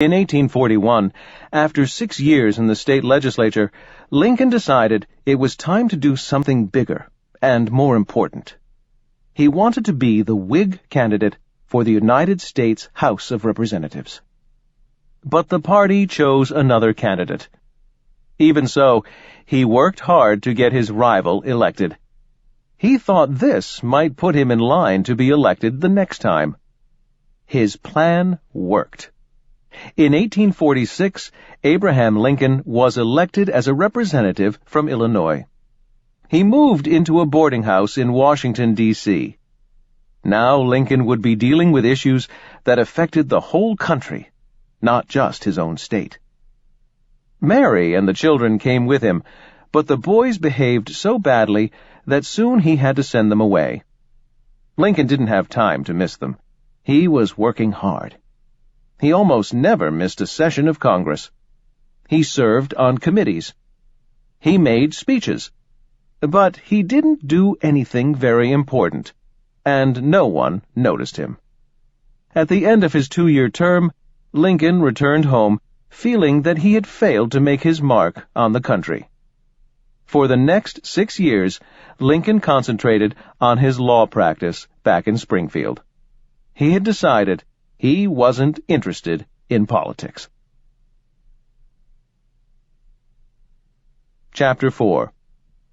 In 1841, after 6 years in the state legislature, Lincoln decided it was time to do something bigger and more important. He wanted to be the Whig candidate for the United States House of Representatives. But the party chose another candidate. Even so, he worked hard to get his rival elected. He thought this might put him in line to be elected the next time. His plan worked. In 1846, Abraham Lincoln was elected as a representative from Illinois. He moved into a boarding house in Washington, D.C. Now Lincoln would be dealing with issues that affected the whole country, not just his own state. Mary and the children came with him, but the boys behaved so badly that soon he had to send them away. Lincoln didn't have time to miss them. He was working hard. He almost never missed a session of Congress. He served on committees. He made speeches. But he didn't do anything very important, and no one noticed him. At the end of his 2-year term, Lincoln returned home feeling that he had failed to make his mark on the country. For the next 6 years, Lincoln concentrated on his law practice back in Springfield. He had decided he wasn't interested in politics. Chapter 4.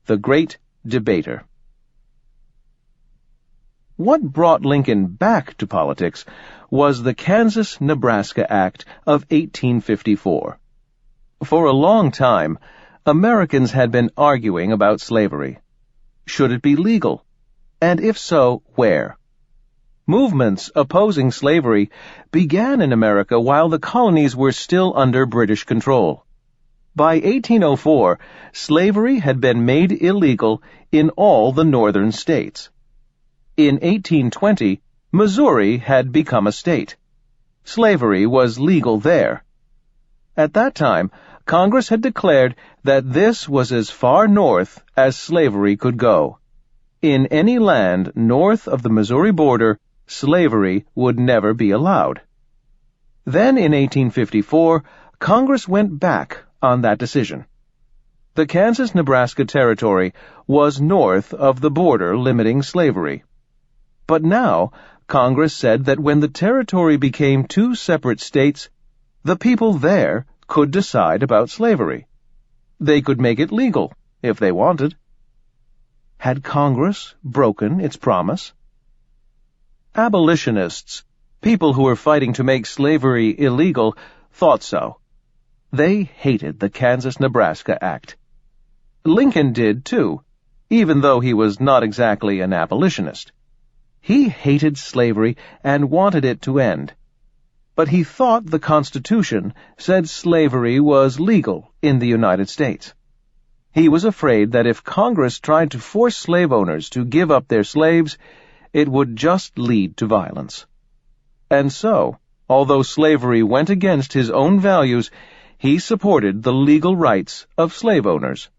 The Great Debater. What brought Lincoln back to politics was the KansasNebraska Act of 1854. For a long time, Americans had been arguing about slavery. Should it be legal? And if so, where? Movements opposing slavery began in America while the colonies were still under British control. By 1804, slavery had been made illegal in all the northern states. In 1820, Missouri had become a state. Slavery was legal there. At that time, Congress had declared that this was as far north as slavery could go. In any land north of the Missouri border, slavery would never be allowed. Then in 1854, Congress went back on that decision. The Kansas-Nebraska Territory was north of the border limiting slavery. But now, Congress said that when the territory became 2 separate states, the people there could decide about slavery. They could make it legal, if they wanted. Had Congress broken its promise? Abolitionists, people who were fighting to make slavery illegal, thought so. They hated the Kansas-Nebraska Act. Lincoln did, too, even though he was not exactly an abolitionist. He hated slavery and wanted it to end. But he thought the Constitution said slavery was legal in the United States. He was afraid that if Congress tried to force slave owners to give up their slaves, it would just lead to violence. And so, although slavery went against his own values, he supported the legal rights of slave owners.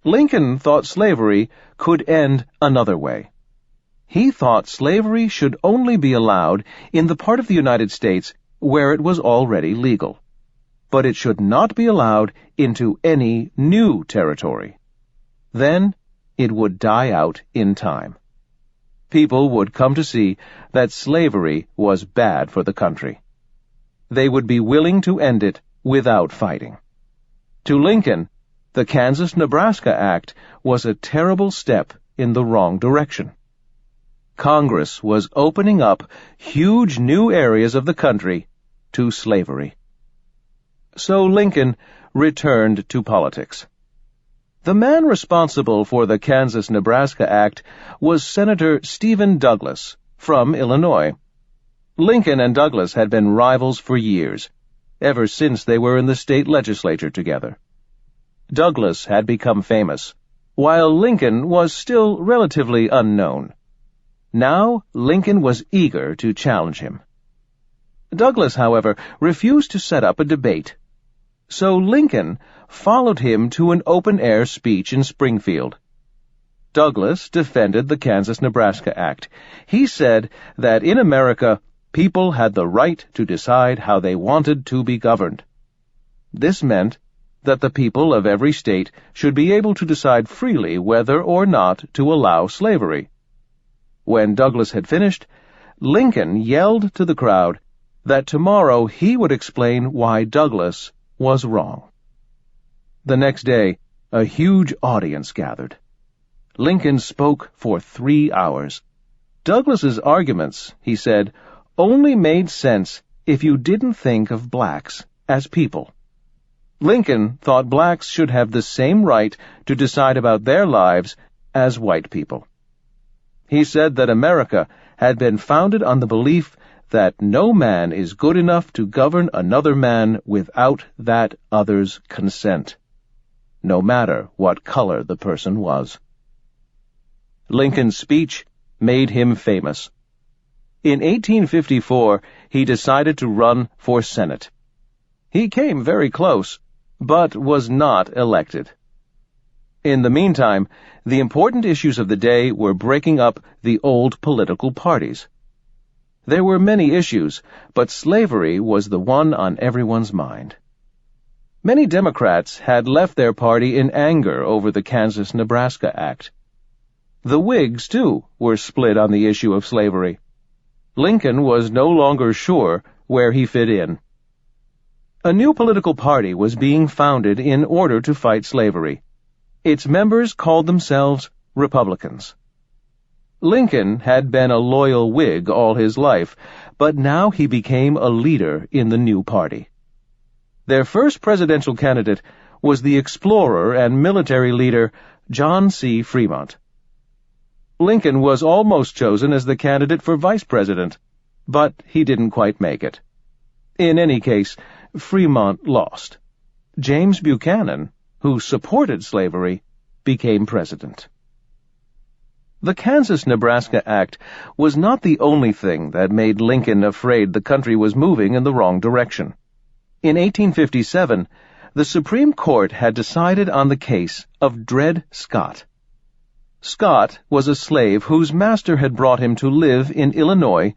Lincoln thought slavery could end another way. He thought slavery should only be allowed in the part of the United States where it was already legal. But it should not be allowed into any new territory. Then it would die out in time. People would come to see that slavery was bad for the country. They would be willing to end it without fighting. To Lincoln, the Kansas-Nebraska Act was a terrible step in the wrong direction. Congress was opening up huge new areas of the country to slavery. So Lincoln returned to politics. The man responsible for the Kansas-Nebraska Act was Senator Stephen Douglas from Illinois. Lincoln and Douglas had been rivals for years, ever since they were in the state legislature together. Douglas had become famous, while Lincoln was still relatively unknown. Now Lincoln was eager to challenge him. Douglas, however, refused to set up a debate. So Lincoln followed him to an open-air speech in Springfield. Douglas defended the Kansas-Nebraska Act. He said that in America, people had the right to decide how they wanted to be governed. This meant that the people of every state should be able to decide freely whether or not to allow slavery. When Douglas had finished, Lincoln yelled to the crowd that tomorrow he would explain why Douglas was wrong. The next day, a huge audience gathered. Lincoln spoke for 3 hours. Douglas's arguments, he said, only made sense if you didn't think of blacks as people. Lincoln thought blacks should have the same right to decide about their lives as white people. He said that America had been founded on the belief that no man is good enough to govern another man without that other's consent, no matter what color the person was. Lincoln's speech made him famous. In 1854, he decided to run for Senate. He came very close, but was not elected. In the meantime, the important issues of the day were breaking up the old political parties. There were many issues, but slavery was the one on everyone's mind. Many Democrats had left their party in anger over the KansasNebraska Act. The Whigs, too, were split on the issue of slavery. Lincoln was no longer sure where he fit in. A new political party was being founded in order to fight slavery. Its members called themselves Republicans. Lincoln had been a loyal Whig all his life, but now he became a leader in the new party. Their first presidential candidate was the explorer and military leader John C. Fremont. Lincoln was almost chosen as the candidate for vice president, but he didn't quite make it. In any case, Fremont lost. James Buchanan, who supported slavery, became president. The KansasNebraska Act was not the only thing that made Lincoln afraid the country was moving in the wrong direction. In 1857, the Supreme Court had decided on the case of Dred Scott. Scott was a slave whose master had brought him to live in Illinois